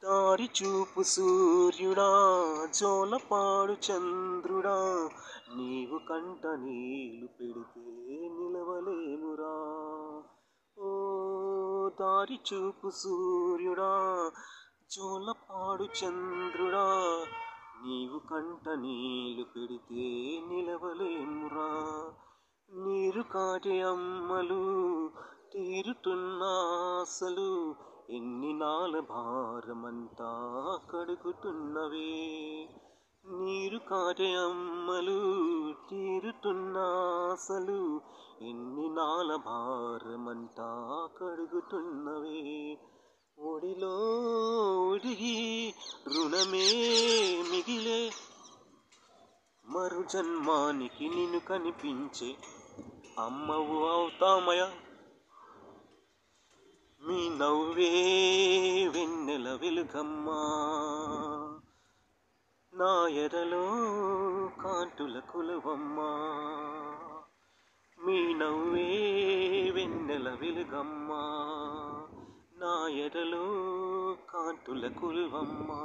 దారి చూపు సూర్యుడా, జోలపాడు చంద్రుడా, నీవు కంట నీళ్లు పెడితే నిలవలేమురా. ఓ దారి చూపు సూర్యుడా, జోలపాడు చంద్రుడా, నీవు కంట నీళ్లు పెడితే నిలవలేమురా. నీరు కాటే అమ్మలు తీరుతున్న ఆశలు, ఎన్ని నాల భారమంతా కడుగుతున్నవే. నీరు కాటే అమ్మలు తీరుతున్న ఆశలు, ఎన్ని నాల భారమంతా కడుగుతున్నవే. ఒడిలో ఒడిగి రుణమే మిగిలే, మరు జన్మానికి నిన్ను కనిపించే అమ్మవు అవుతామయ. మీ నవ్వే వెన్నెల వెలుగమ్మా, నా ఎదలో కాంతుల కొలువమ్మా. మీ నవ్వే వెన్నెల వెలుగమ్మా, నా ఎదలో కాంతుల కొలువమ్మా.